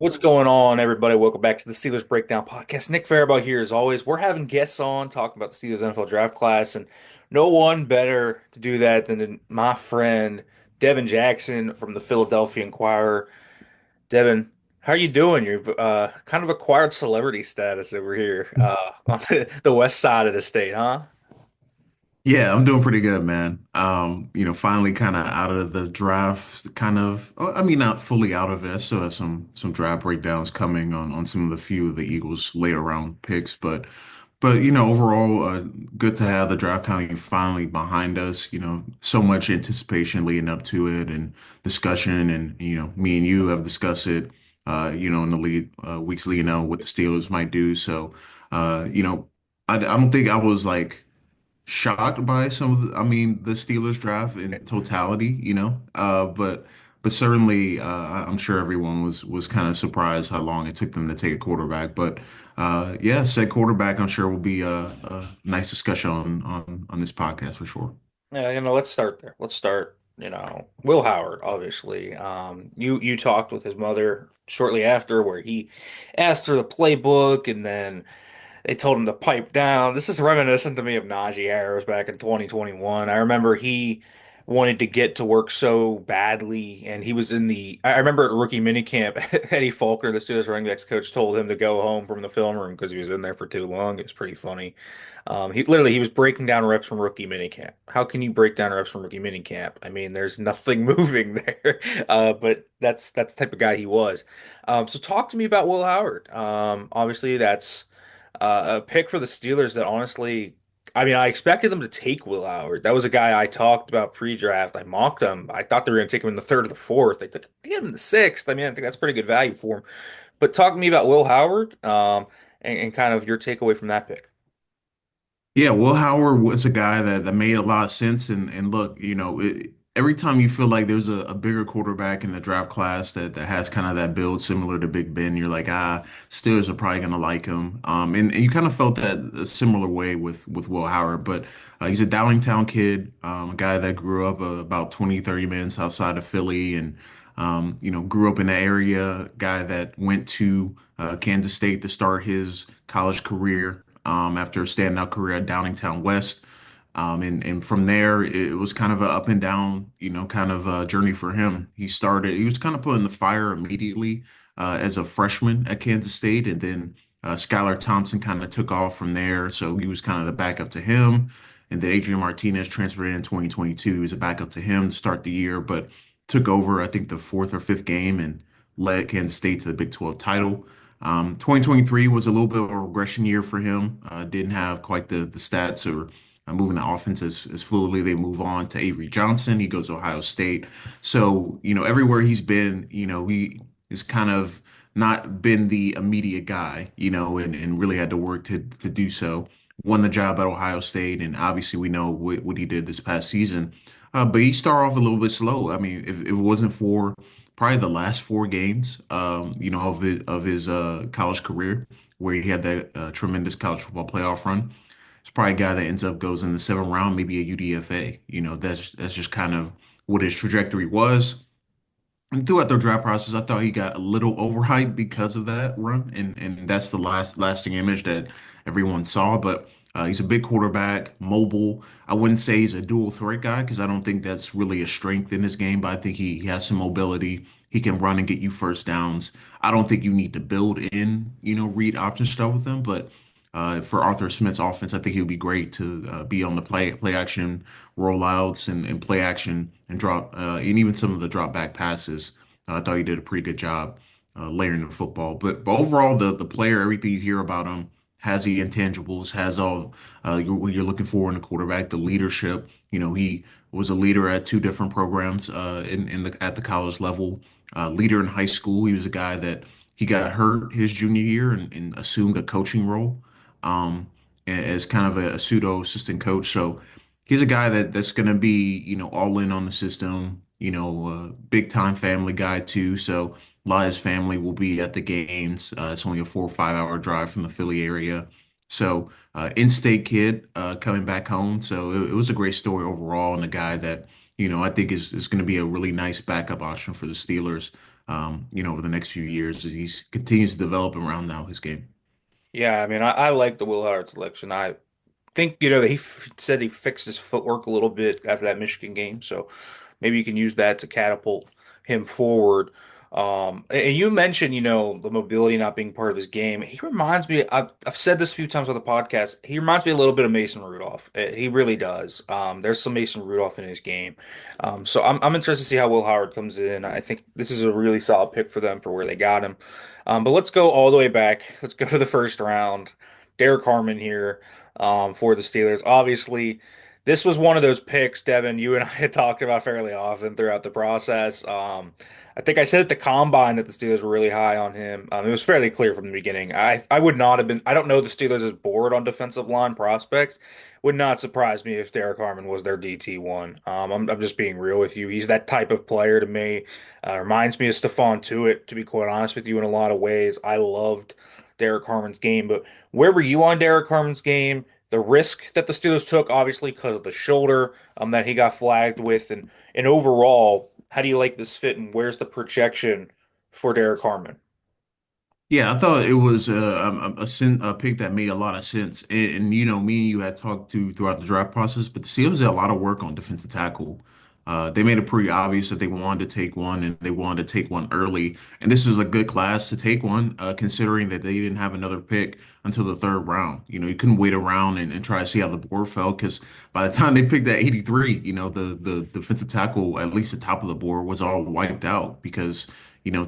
What's going on, everybody? Welcome back to the Steelers Breakdown Podcast. Nick Farabaugh here, as always. We're having guests on talking about the Steelers NFL draft class, and no one better to do that than my friend Devin Jackson from the Philadelphia Inquirer. Devin, how are you doing? You've kind of acquired celebrity status over here on the west side of the state, huh? Yeah, I'm doing pretty good, man. Finally kind of out of the draft, I mean, not fully out of it. I still have some draft breakdowns coming on some of the few of the Eagles later round picks, but overall, good to have the draft kind of finally behind us. So much anticipation leading up to it and discussion, and me and you have discussed it. In the lead weeks leading out what the Steelers might do. So, I don't think I was like shocked by some of the Steelers draft in totality, but certainly I'm sure everyone was kind of surprised how long it took them to take a quarterback. But yeah, said quarterback, I'm sure will be a nice discussion on this podcast for sure. Yeah, let's start there. Let's start, Will Howard, obviously. You talked with his mother shortly after where he asked for the playbook and then they told him to pipe down. This is reminiscent to me of Najee Harris back in 2021. I remember he wanted to get to work so badly, and he was in I remember at rookie minicamp, Eddie Faulkner, the Steelers running backs coach, told him to go home from the film room because he was in there for too long. It was pretty funny. He was breaking down reps from rookie minicamp. How can you break down reps from rookie minicamp? I mean, there's nothing moving there. But that's the type of guy he was. So talk to me about Will Howard. Obviously, that's a pick for the Steelers that honestly, I mean, I expected them to take Will Howard. That was a guy I talked about pre-draft. I mocked him. I thought they were going to take him in the third or the fourth. They him in the sixth. I mean, I think that's pretty good value for him. But talk to me about Will Howard, and kind of your takeaway from that pick. Yeah, Will Howard was a guy that made a lot of sense. And look, every time you feel like there's a bigger quarterback in the draft class that has kind of that build similar to Big Ben, you're like, Steelers are probably going to like him. And you kind of felt that a similar way with Will Howard. But he's a Downingtown kid, a guy that grew up about 20, 30 minutes outside of Philly and, grew up in the area, guy that went to Kansas State to start his college career after a standout career at Downingtown West. And from there, it was kind of an up and down, kind of journey for him. He was kind of put in the fire immediately as a freshman at Kansas State. And then Skylar Thompson kind of took off from there. So he was kind of the backup to him. And then Adrian Martinez transferred in 2022. He was a backup to him to start the year, but took over, I think, the fourth or fifth game and led Kansas State to the Big 12 title. 2023 was a little bit of a regression year for him. Didn't have quite the stats or moving the offense as fluidly. They move on to Avery Johnson. He goes to Ohio State. So, everywhere he's been, he has kind of not been the immediate guy, and really had to work to do so. Won the job at Ohio State, and obviously we know what he did this past season. But he started off a little bit slow. I mean, if it wasn't for probably the last four games, of his college career, where he had that tremendous college football playoff run. It's probably a guy that ends up goes in the seventh round, maybe a UDFA. That's just kind of what his trajectory was. And throughout the draft process, I thought he got a little overhyped because of that run, and that's the lasting image that everyone saw. But he's a big quarterback, mobile. I wouldn't say he's a dual threat guy because I don't think that's really a strength in his game. But I think he has some mobility. He can run and get you first downs. I don't think you need to build in, read option stuff with him. But for Arthur Smith's offense, I think he would be great to be on the play action rollouts and play action and drop and even some of the drop back passes. I thought he did a pretty good job layering the football. But overall, the player, everything you hear about him, has the intangibles, has all what you're looking for in a quarterback, the leadership. He was a leader at two different programs at the college level. Leader in high school. He was a guy that he got hurt his junior year and assumed a coaching role as kind of a pseudo assistant coach. So he's a guy that's going to be, all in on the system, big time family guy too. So a lot of his family will be at the games. It's only a 4 or 5 hour drive from the Philly area. So in-state kid coming back home. So it was a great story overall, and a guy that, I think is going to be a really nice backup option for the Steelers. over the next few years as he continues to develop and round out his game. Yeah, I mean, I like the Will Howard selection. I think, that he said he fixed his footwork a little bit after that Michigan game, so maybe you can use that to catapult him forward. And you mentioned, the mobility not being part of his game. He reminds me, I've said this a few times on the podcast, he reminds me a little bit of Mason Rudolph. He really does. There's some Mason Rudolph in his game. So I'm interested to see how Will Howard comes in. I think this is a really solid pick for them for where they got him. But let's go all the way back. Let's go to the first round. Derrick Harmon here for the Steelers. Obviously, this was one of those picks, Devin, you and I had talked about fairly often throughout the process. I think I said at the combine that the Steelers were really high on him. It was fairly clear from the beginning. I would not have been, I don't know the Steelers is bored on defensive line prospects. Would not surprise me if Derrick Harmon was their DT1. I'm just being real with you. He's that type of player to me. Reminds me of Stephon Tuitt, to be quite honest with you, in a lot of ways. I loved Derrick Harmon's game, but where were you on Derrick Harmon's game? The risk that the Steelers took, obviously, because of the shoulder that he got flagged with, and overall, how do you like this fit, and where's the projection for Derrick Harmon? Yeah, I thought it was a pick that made a lot of sense. And, me and you had talked to throughout the draft process, but the Seahawks did a lot of work on defensive tackle. They made it pretty obvious that they wanted to take one and they wanted to take one early. And this was a good class to take one, considering that they didn't have another pick until the third round. You couldn't wait around and try to see how the board fell because by the time they picked that 83, the defensive tackle, at least the top of the board, was all wiped out because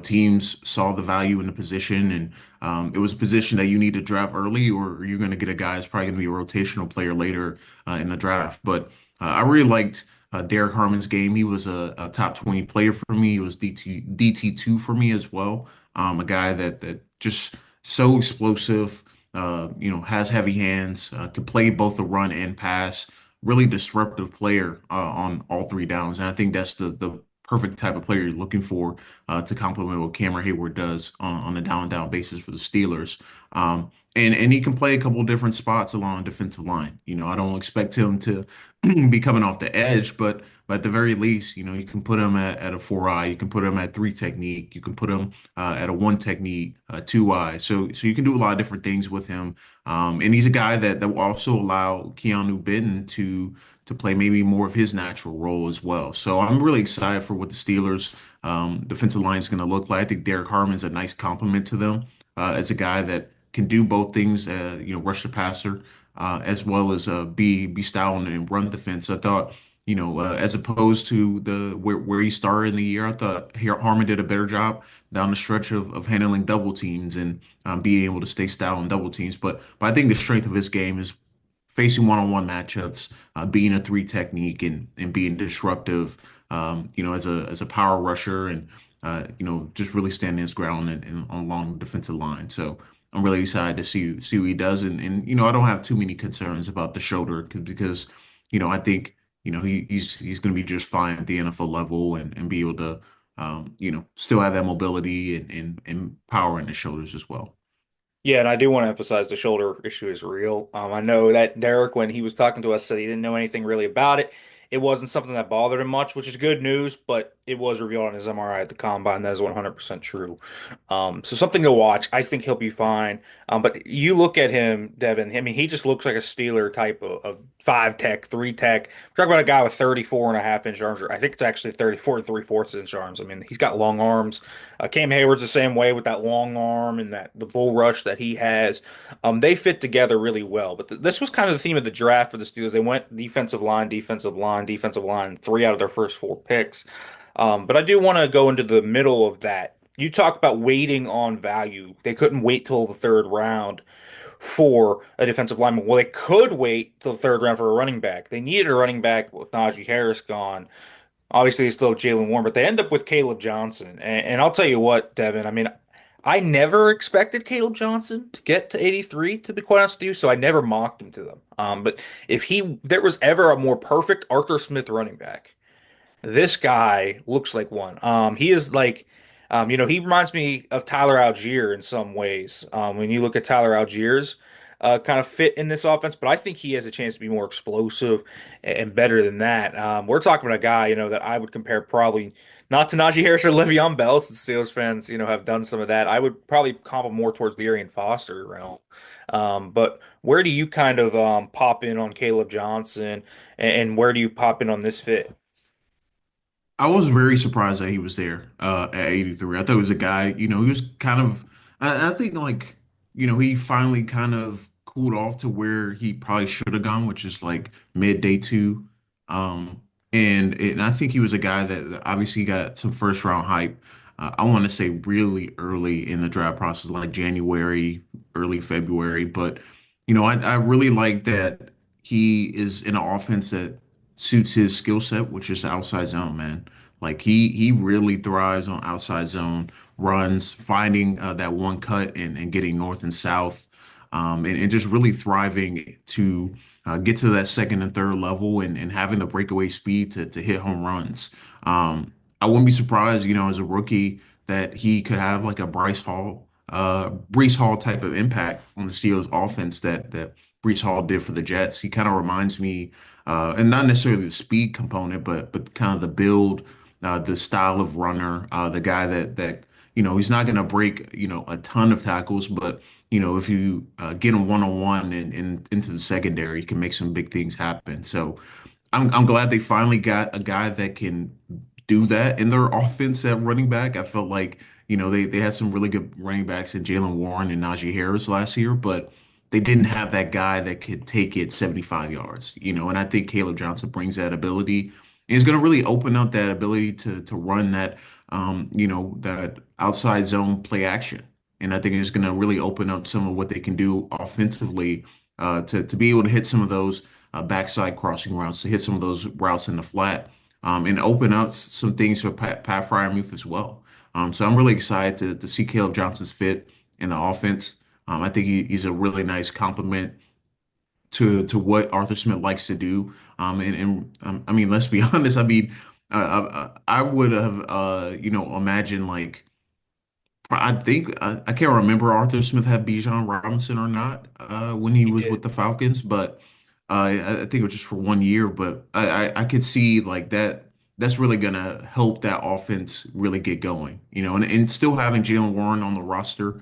teams saw the value in the position, and it was a position that you need to draft early, or you're going to get a guy that's probably going to be a rotational player later in the draft. But I really liked Derrick Harmon's game. He was a top 20 player for me. He was DT2 for me as well. A guy that just so explosive, has heavy hands, could play both the run and pass. Really disruptive player on all three downs, and I think that's the perfect type of player you're looking for to complement what Cameron Hayward does on a down basis for the Steelers. And he can play a couple of different spots along the defensive line. I don't expect him to be coming off the edge, but at the very least, you can put him at a four eye, you can put him at three technique, you can put him at a one technique, two eye. So you can do a lot of different things with him. And he's a guy that will also allow Keanu Benton to play maybe more of his natural role as well. So I'm really excited for what the Steelers defensive line is going to look like. I think Derrick Harmon's a nice compliment to them as a guy that can do both things, rush the passer as well as be stout and run defense. I thought, as opposed to the where he started in the year, I thought Harmon did a better job down the stretch of handling double teams and being able to stay stout on double teams. But I think the strength of his game is facing one-on-one matchups, being a three technique and being disruptive, as a power rusher and just really standing his ground and along the defensive line. So I'm really excited to see what he does, and I don't have too many concerns about the shoulder because I think he's going to be just fine at the NFL level and be able to still have that mobility and power in his shoulders as well. Yeah, and I do want to emphasize the shoulder issue is real. I know that Derek, when he was talking to us, said he didn't know anything really about it. It wasn't something that bothered him much, which is good news, but it was revealed on his MRI at the combine. That is 100% true. So something to watch. I think he'll be fine. But you look at him, Devin, I mean, he just looks like a Steeler type of five tech, three tech. We're talking about a guy with 34.5 inch arms. Or I think it's actually 34 and 3/4 inch arms. I mean, he's got long arms. Cam Hayward's the same way with that long arm and that the bull rush that he has. They fit together really well. But this was kind of the theme of the draft for the Steelers. They went defensive line, defensive line, defensive line, three out of their first four picks. But I do want to go into the middle of that. You talk about waiting on value. They couldn't wait till the third round for a defensive lineman. Well, they could wait till the third round for a running back. They needed a running back with Najee Harris gone. Obviously, they still have Jalen Warren, but they end up with Caleb Johnson. And I'll tell you what, Devin, I mean, I never expected Caleb Johnson to get to 83, to be quite honest with you, so I never mocked him to them. But if there was ever a more perfect Arthur Smith running back, this guy looks like one. He is like, he reminds me of Tyler Algier in some ways. When you look at Tyler Algiers, kind of fit in this offense, but I think he has a chance to be more explosive and better than that. We're talking about a guy, that I would compare probably not to Najee Harris or Le'Veon Bell, since Steelers fans, have done some of that. I would probably comp him more towards the Arian Foster realm. But where do you kind of pop in on Caleb Johnson, and where do you pop in on this fit? I was very surprised that he was there at 83. I thought he was a guy, he was kind of, I think like, he finally kind of cooled off to where he probably should have gone, which is like mid day two. Um, and I think he was a guy that obviously got some first round hype. I want to say really early in the draft process, like January, early February. But, I really like that he is in an offense that suits his skill set, which is the outside zone, man. Like he really thrives on outside zone runs, finding that one cut and getting north and south, and just really thriving to get to that second and third level and having the breakaway speed to hit home runs. I wouldn't be surprised, as a rookie that he could have like a Brees Hall type of impact on the Steelers offense that Brees Hall did for the Jets. He kind of reminds me, and not necessarily the speed component, but kind of the build, the style of runner, the guy that he's not going to break a ton of tackles, but if you get him one on one and into the secondary, he can make some big things happen. So I'm glad they finally got a guy that can do that in their offense at running back. I felt like, they had some really good running backs in Jalen Warren and Najee Harris last year, but they didn't have that guy that could take it 75 yards, and I think Caleb Johnson brings that ability. And he's going to really open up that ability to run that that outside zone play action. And I think it's going to really open up some of what they can do offensively to be able to hit some of those backside crossing routes, to hit some of those routes in the flat, and open up some things for Pat Fryermuth as well. So I'm really excited to see Caleb Johnson's fit in the offense. I think he's a really nice complement to what Arthur Smith likes to do. I mean, let's be honest. I mean, I would have, imagined like I think I can't remember Arthur Smith had Bijan Robinson or not when he He was did. with the Falcons, but I think it was just for 1 year. But I could see like that. That's really gonna help that offense really get going, and still having Jalen Warren on the roster,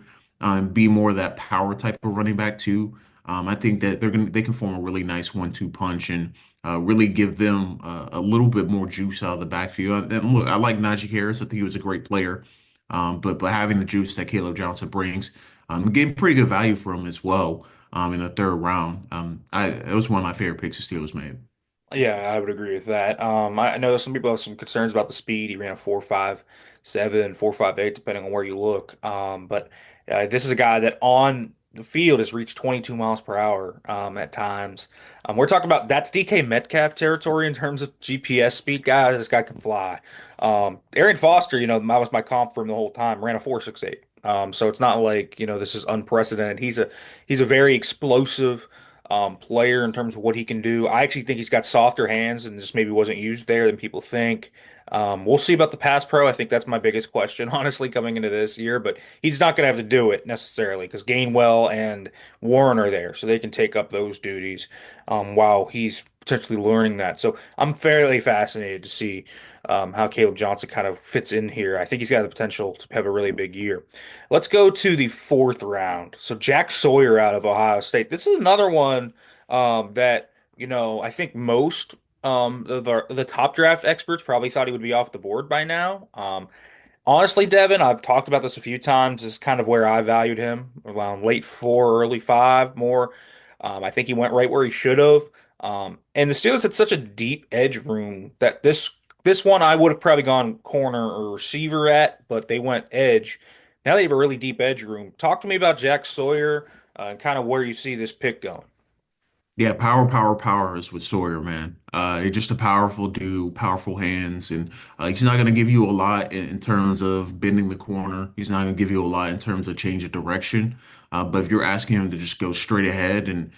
be more of that power type of running back too. I think that they can form a really nice 1-2 punch and really give them a little bit more juice out of the backfield. And look, I like Najee Harris. I think he was a great player. But having the juice that Caleb Johnson brings, getting pretty good value for him as well in the third round. It was one of my favorite picks the Steelers made. Yeah, I would agree with that. I know some people have some concerns about the speed. He ran a 4.57, 4.58, depending on where you look. But this is a guy that on the field has reached 22 miles per hour at times. We're talking about that's DK Metcalf territory in terms of GPS speed. Guys, this guy can fly. Arian Foster, that was my comp for him the whole time, ran a 4.68. So it's not like, this is unprecedented. He's a very explosive player in terms of what he can do. I actually think he's got softer hands and just maybe wasn't used there than people think. We'll see about the pass pro. I think that's my biggest question, honestly, coming into this year. But he's not going to have to do it necessarily because Gainwell and Warren are there, so they can take up those duties while he's potentially learning that. So I'm fairly fascinated to see how Caleb Johnson kind of fits in here. I think he's got the potential to have a really big year. Let's go to the fourth round. So Jack Sawyer out of Ohio State. This is another one that I think most of the top draft experts probably thought he would be off the board by now. Honestly, Devin, I've talked about this a few times. This is kind of where I valued him around late four, early five more. I think he went right where he should have. And the Steelers had such a deep edge room that this one I would have probably gone corner or receiver at, but they went edge. Now they have a really deep edge room. Talk to me about Jack Sawyer and kind of where you see this pick going. Yeah, power, power, power is with Sawyer, man. He's just a powerful dude, powerful hands, and he's not going to give you a lot in terms of bending the corner. He's not going to give you a lot in terms of change of direction. But if you're asking him to just go straight ahead and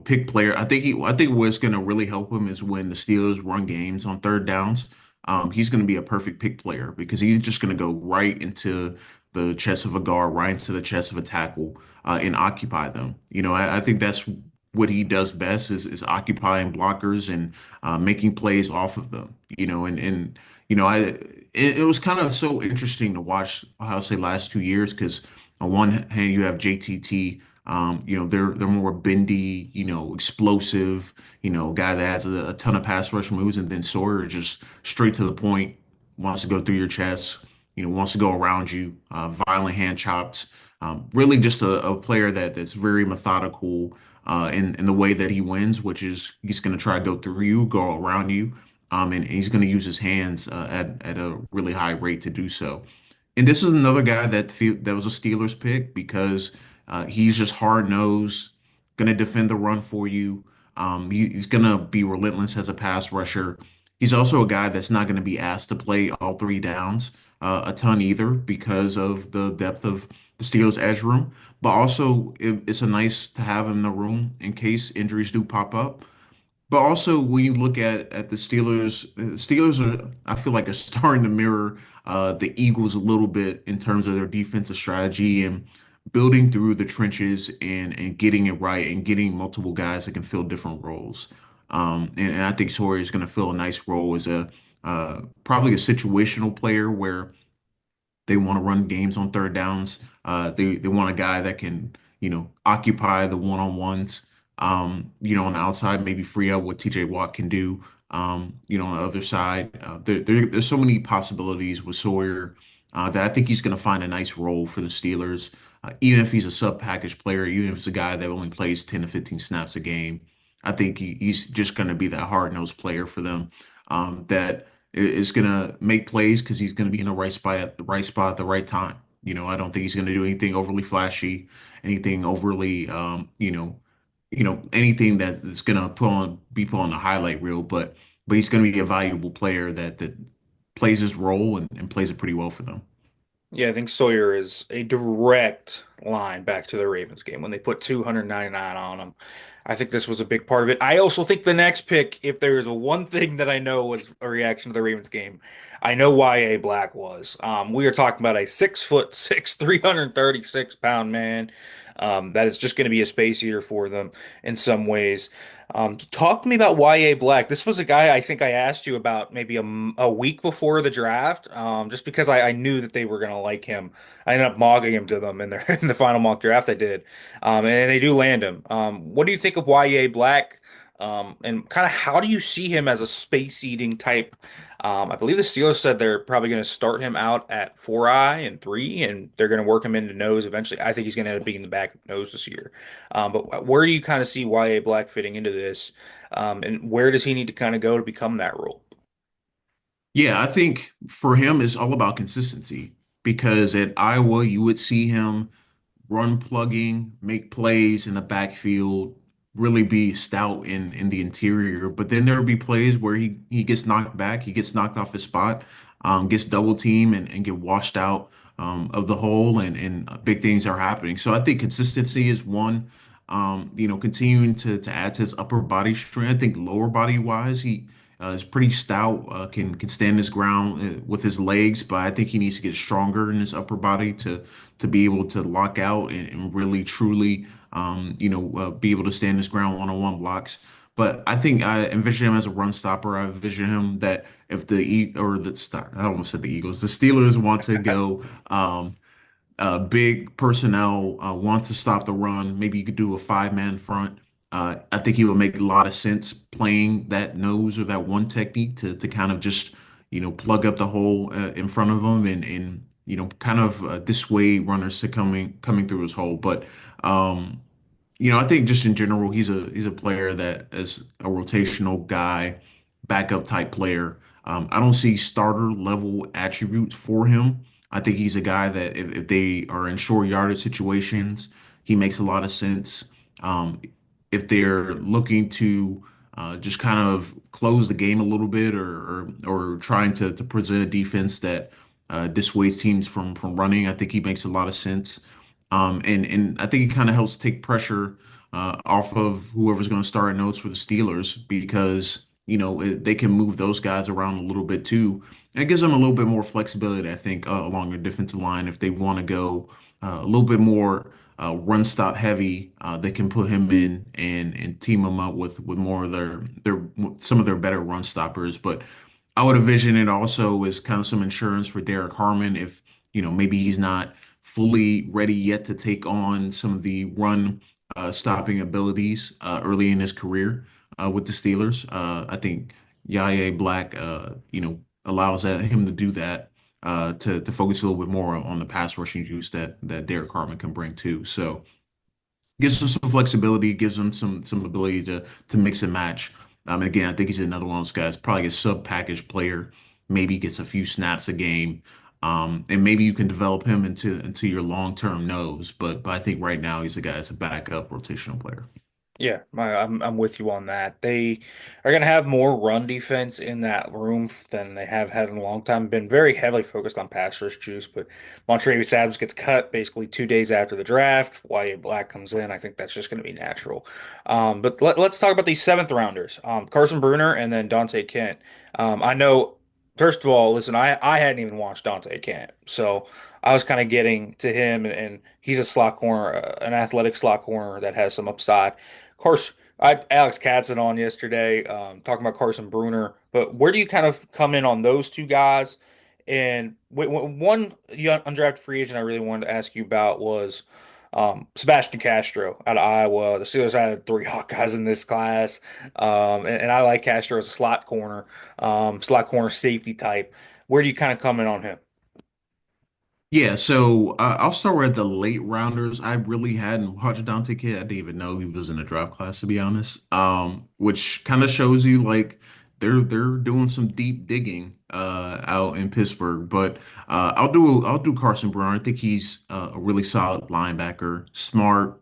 pick player, I think what's going to really help him is when the Steelers run games on third downs. He's going to be a perfect pick player because he's just going to go right into the chest of a guard, right into the chest of a tackle, and occupy them. I think that's what he does best is occupying blockers and making plays off of them. And it was kind of so interesting to watch, I'll say, last 2 years because on one hand you have JTT. They're more bendy, explosive, guy that has a ton of pass rush moves, and then Sawyer just straight to the point, wants to go through your chest, wants to go around you, violent hand chops. Really just a player that's very methodical in the way that he wins, which is he's going to try to go through you, go around you, and he's going to use his hands at a really high rate to do so. And this is another guy that was a Steelers pick because he's just hard nosed, going to defend the run for you. He's going to be relentless as a pass rusher. He's also a guy that's not going to be asked to play all three downs a ton either because of the depth of the Steelers' edge room. But also, it's a nice to have him in the room in case injuries do pop up. But also, when you look at the Steelers are, I feel like, are starting to mirror the Eagles a little bit in terms of their defensive strategy and building through the trenches and getting it right and getting multiple guys that can fill different roles. And I think Sawyer is going to fill a nice role as a probably a situational player where they want to run games on third downs. They want a guy that can, occupy the one-on-ones. On the outside, maybe free up what TJ Watt can do. On the other side, there's so many possibilities with Sawyer that I think he's going to find a nice role for the Steelers. Even if he's a sub-package player, even if it's a guy that only plays 10 to 15 snaps a game, I think he's just going to be that hard-nosed player for them that is going to make plays because he's going to be in the right spot at the right spot at the right time. I don't think he's going to do anything overly flashy, anything overly, anything that is going to be put on the highlight reel. But he's going to be a valuable player that plays his role and plays it pretty well for them. Yeah, I think Sawyer is a direct line back to the Ravens game when they put 299 on him. I think this was a big part of it. I also think the next pick, if there's a one thing that I know was a reaction to the Ravens game, I know why A Black was. We are talking about a 6'6", 336-pound man. That is just going to be a space eater for them in some ways. Talk to me about YA Black. This was a guy I think I asked you about maybe a week before the draft, just because I knew that they were going to like him. I ended up mogging him to them in their in the final mock draft they did, and they do land him. What do you think of YA Black? And kind of how do you see him as a space eating type? I believe the Steelers said they're probably going to start him out at 4 eye and 3, and they're going to work him into nose eventually. I think he's going to end up being the backup nose this year. But where do you kind of see YA Black fitting into this? And where does he need to kind of go to become that role? Yeah, I think for him, it's all about consistency because at Iowa, you would see him run plugging, make plays in the backfield, really be stout in the interior. But then there will be plays where he gets knocked back, he gets knocked off his spot, gets double teamed and get washed out of the hole, and big things are happening. So I think consistency is one. Continuing to add to his upper body strength. I think lower body wise, he is pretty stout, can stand his ground with his legs, but I think he needs to get stronger in his upper body to be able to lock out and really truly, be able to stand his ground one-on-one blocks. But I think I envision him as a run stopper. I envision him that if I almost said the Eagles, the Steelers want to go big personnel, wants to stop the run. Maybe you could do a five-man front. I think he would make a lot of sense playing that nose or that one technique to kind of just plug up the hole in front of him and kind of dissuade runners to coming through his hole. But I think just in general, he's a player that is a rotational guy, backup type player. I don't see starter level attributes for him. I think he's a guy that if they are in short yardage situations, he makes a lot of sense. If they're looking to just kind of close the game a little bit or trying to present a defense that dissuades teams from running, I think he makes a lot of sense. And I think it kind of helps take pressure off of whoever's going to start at nose for the Steelers because they can move those guys around a little bit too. And it gives them a little bit more flexibility, I think, along the defensive line. If they want to go a little bit more run stop heavy, they can put him in and team him up with more of their some of their better run stoppers. But I would envision it also as kind of some insurance for Derrick Harmon if, maybe he's not fully ready yet to take on some of the run stopping abilities early in his career with the Steelers. I think Yaya Black, allows him to do that to focus a little bit more on the pass rushing juice that Derek Harmon can bring too. So gives him some flexibility, gives him some ability to mix and match. And again, I think he's another one of those guys, probably a sub package player, maybe gets a few snaps a game. And maybe you can develop him into your long-term nose, but I think right now he's a guy that's a backup rotational player. Yeah, I'm with you on that. They are going to have more run defense in that room than they have had in a long time. Been very heavily focused on pass rush juice, but Montrevious Adams gets cut basically 2 days after the draft. Wyatt Black comes in. I think that's just going to be natural. But let's talk about these seventh rounders. Carson Bruner and then Dante Kent. I know. First of all, listen, I hadn't even watched Dante Kent, so I was kind of getting to him, and he's a slot corner, an athletic slot corner that has some upside. Of course, I had Alex Katzen on yesterday, talking about Carson Bruner. But where do you kind of come in on those two guys? And one young undrafted free agent I really wanted to ask you about was Sebastian Castro out of Iowa. The Steelers had three hot guys in this class, and I like Castro as a slot corner safety type. Where do you kind of come in on him? Yeah, so I'll start with the late rounders. I really hadn't watched Dante Kid. I didn't even know he was in the draft class, to be honest. Which kind of shows you like they're doing some deep digging out in Pittsburgh. But I'll do Carson Brown. I think he's a really solid linebacker, smart,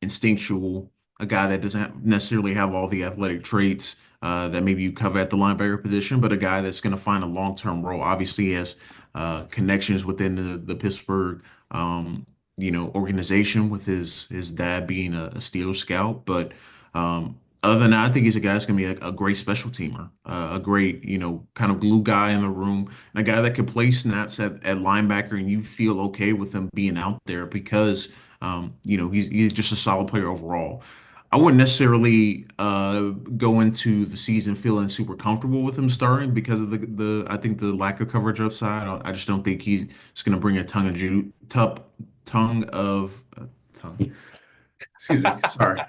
instinctual, a guy that doesn't necessarily have all the athletic traits that maybe you cover at the linebacker position, but a guy that's going to find a long-term role. Obviously, he has connections within the Pittsburgh, organization with his dad being a Steelers scout. But other than that, I think he's a guy that's going to be a great special teamer, a great, kind of glue guy in the room, and a guy that can play snaps at linebacker, and you feel okay with him being out there because he's just a solid player overall. I wouldn't necessarily go into the season feeling super comfortable with him starting because of the I think the lack of coverage upside. I just don't think he's going to bring a tongue of tongue. Excuse me. Sorry,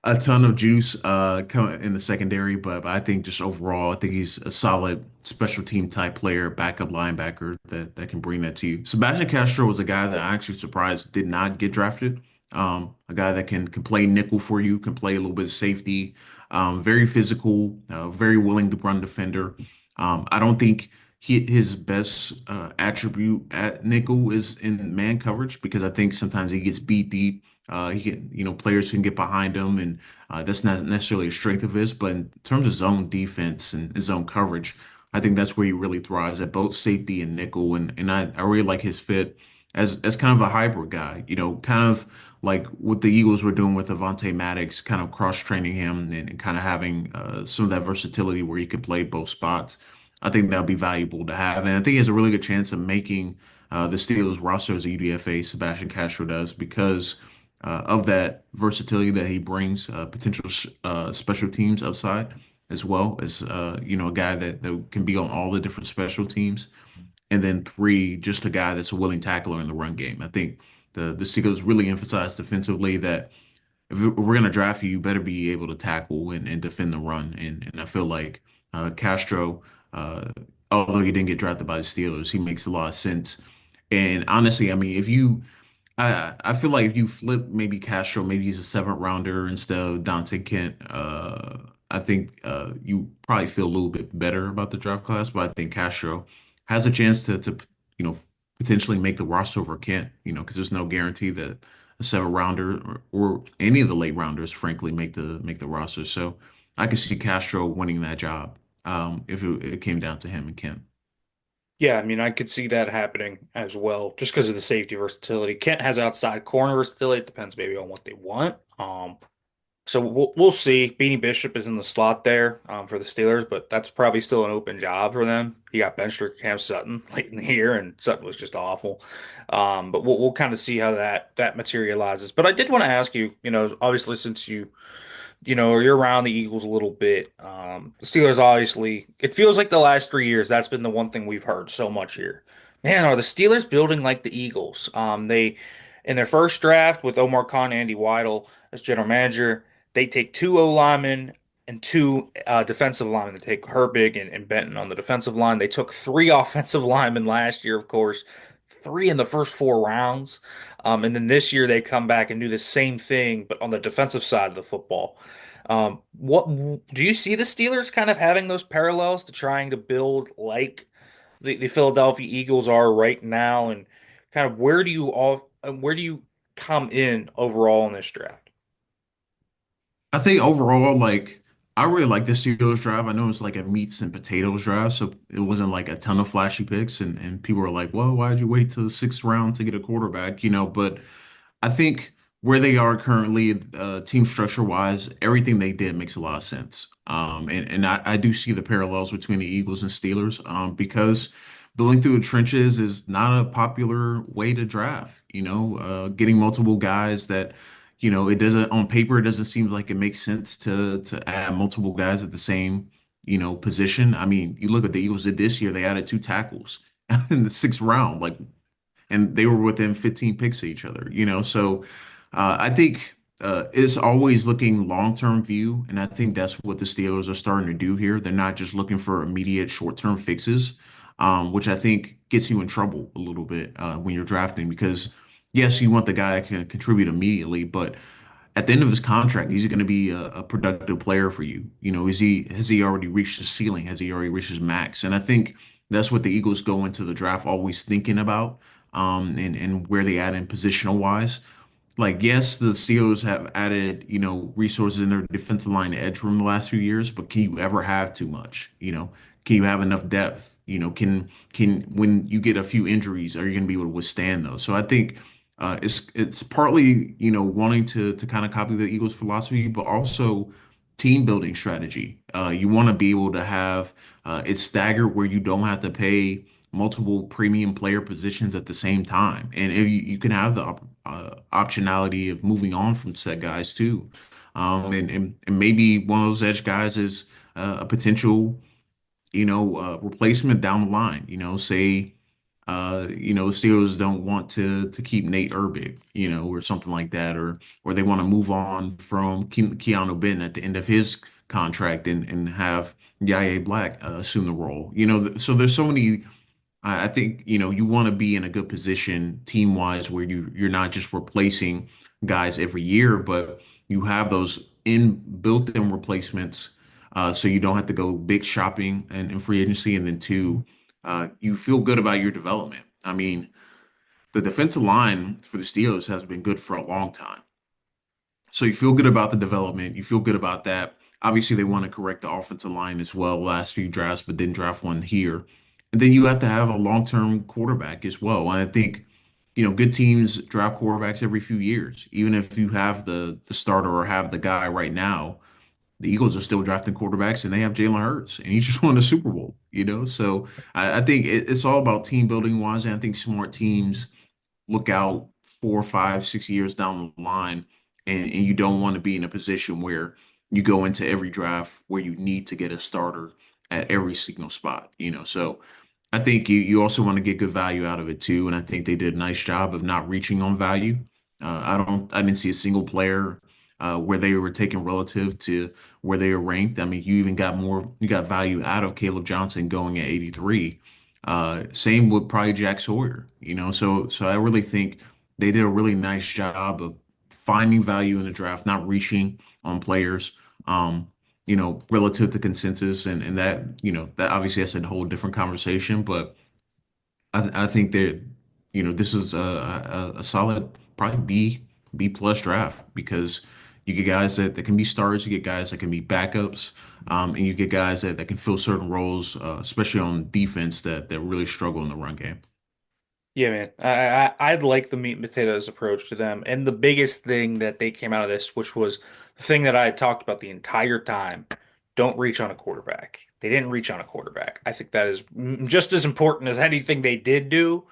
a ton of juice coming in the secondary, but I think just overall, I think he's a solid special team type player, backup linebacker that can bring that to you. Sebastian Castro was a guy that I actually surprised did not get drafted. A guy that can play nickel for you, can play a little bit of safety, very physical, very willing to run defender. I don't think his best attribute at nickel is in man coverage because I think sometimes he gets beat deep. He can, players can get behind him, and that's not necessarily a strength of his. But in terms of zone defense and his zone coverage, I think that's where he really thrives at both safety and nickel. And I really like his fit as kind of a hybrid guy, kind of like what the Eagles were doing with Avonte Maddox, kind of cross training him and kind of having some of that versatility where he could play both spots. I think that'll be valuable to have. And I think he has a really good chance of making the Steelers roster as a UDFA, Sebastian Castro does, because of that versatility that he brings, potential special teams upside, as well as a guy that can be on all the different special teams. And then three, just a guy that's a willing tackler in the run game. I think the Steelers really emphasize defensively that if we're going to draft you, you better be able to tackle and defend the run. And I feel like Castro, uh, although he didn't get drafted by the Steelers, he makes a lot of sense. And honestly, I mean, if you I feel like if you flip maybe Castro, maybe he's a seventh rounder instead of Dante Kent. I think you probably feel a little bit better about the draft class, but I think Castro has a chance to potentially make the roster over Kent, because there's no guarantee that a seventh rounder or any of the late rounders, frankly, make the roster. So I could see Castro winning that job if it came down to him and Kent. Yeah, I mean, I could see that happening as well, just because of the safety versatility. Kent has outside corner versatility. It depends maybe on what they want. So we'll see. Beanie Bishop is in the slot there for the Steelers, but that's probably still an open job for them. He got benched for Cam Sutton late in the year, and Sutton was just awful. But we'll kind of see how that materializes. But I did want to ask you, obviously since you're around the Eagles a little bit. The Steelers, obviously, it feels like the last 3 years, that's been the one thing we've heard so much here. Man, are the Steelers building like the Eagles? In their first draft with Omar Khan and Andy Weidel as general manager, they take two O linemen and two defensive linemen. They take Herbig and Benton on the defensive line. They took three offensive linemen last year, of course, three in the first 4 rounds. And then this year they come back and do the same thing, but on the defensive side of the football. What do you see the Steelers kind of having those parallels to trying to build like the Philadelphia Eagles are right now, and kind of where do you come in overall in this draft? I think overall, like I really like the Steelers draft. I know it's like a meats and potatoes draft, so it wasn't like a ton of flashy picks, and people were like, "Well, why'd you wait till the sixth round to get a quarterback?" But I think where they are currently, team structure wise, everything they did makes a lot of sense. And I do see the parallels between the Eagles and Steelers, because building through the trenches is not a popular way to draft. Getting multiple guys that, it doesn't on paper, it doesn't seem like it makes sense to add multiple guys at the same, position. I mean, you look at the Eagles did this year, they added two tackles in the sixth round. Like, and they were within 15 picks of each other, So I think it's always looking long-term view, and I think that's what the Steelers are starting to do here. They're not just looking for immediate short-term fixes, which I think gets you in trouble a little bit when you're drafting because yes, you want the guy that can contribute immediately, but at the end of his contract, is he going to be a productive player for you? Has he already reached his ceiling? Has he already reached his max? And I think that's what the Eagles go into the draft always thinking about, and where they add in positional wise. Like, yes, the Steelers have added, resources in their defensive line edge room the last few years, but can you ever have too much? Can you have enough depth? Can when you get a few injuries, are you going to be able to withstand those? So I think it's partly, wanting to kind of copy the Eagles' philosophy, but also team building strategy. You want to be able to have it staggered where you don't have to pay multiple premium player positions at the same time. And if you can have the optionality of moving on from said guys too. And maybe one of those edge guys is a potential, replacement down the line. Say, the Steelers don't want to keep Nate Herbig, or something like that, or they want to move on from Keanu Benton at the end of his contract and have Yaya Black assume the role. So there's so many. I think, you want to be in a good position team wise where you're not just replacing guys every year, but you have those in built-in replacements, so you don't have to go big shopping and in free agency. And then two, you feel good about your development. I mean, the defensive line for the Steelers has been good for a long time. So you feel good about the development. You feel good about that. Obviously, they want to correct the offensive line as well last few drafts, but didn't draft one here. And then you have to have a long-term quarterback as well. And I think, good teams draft quarterbacks every few years. Even if you have the starter or have the guy right now, the Eagles are still drafting quarterbacks and they have Jalen Hurts and he just won a Super Bowl. So I think it's all about team building wise. And I think smart teams look out 4, 5, 6 years down the line, and you don't want to be in a position where you go into every draft where you need to get a starter at every single spot. So I think you also want to get good value out of it too, and I think they did a nice job of not reaching on value. I didn't see a single player where they were taken relative to where they were ranked. I mean, you got value out of Caleb Johnson going at 83. Same with probably Jack Sawyer, so I really think they did a really nice job of finding value in the draft, not reaching on players, relative to consensus, and that, that obviously that's a whole different conversation, but I think that, this is a solid, probably B plus draft because you get guys that can be starters, you get guys that can be backups, and you get guys that can fill certain roles, especially on defense that really struggle in the run game. Yeah, man. I'd like the meat and potatoes approach to them. And the biggest thing that they came out of this, which was the thing that I had talked about the entire time, don't reach on a quarterback. They didn't reach on a quarterback. I think that is just as important as anything they did do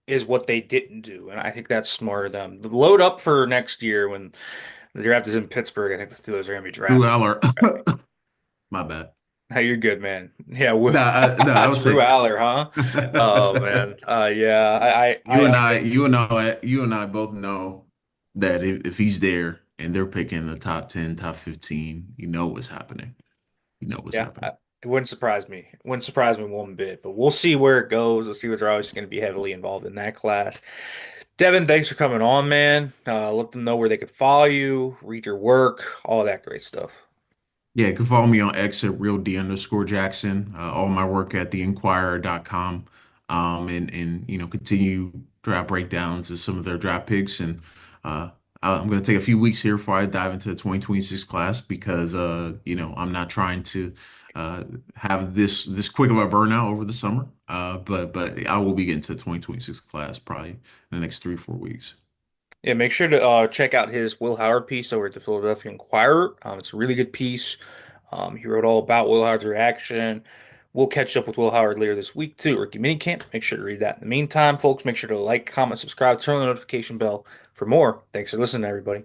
is what they didn't do. And I think that's smart of them. The load up for next year when the draft is in Pittsburgh. I think the Steelers are going to be Drew drafting. Aller, my bad. Hey, you're good, man. Yeah, No, I was Drew saying. Aller, huh? Oh man, yeah. You and I both know that if he's there and they're picking the top 10, top 15, you know what's happening. You know what's Yeah, happening. it wouldn't surprise me. It wouldn't surprise me one bit. But we'll see where it goes. The Steelers are obviously going to be heavily involved in that class. Devin, thanks for coming on, man. Let them know where they could follow you, read your work, all that great stuff. Yeah, you can follow me on X at real D underscore Jackson. All my work at theinquirer.com. And continue draft breakdowns of some of their draft picks. And uh, I'm going to take a few weeks here before I dive into the 2026 class because I'm not trying to uh, have this quick of a burnout over the summer. But I will be getting to the 2026 class probably in the next 3 or 4 weeks. Yeah, make sure to check out his Will Howard piece over at the Philadelphia Inquirer. It's a really good piece. He wrote all about Will Howard's reaction. We'll catch up with Will Howard later this week too. Rookie minicamp. Make sure to read that. In the meantime, folks, make sure to like, comment, subscribe, turn on the notification bell for more. Thanks for listening, everybody.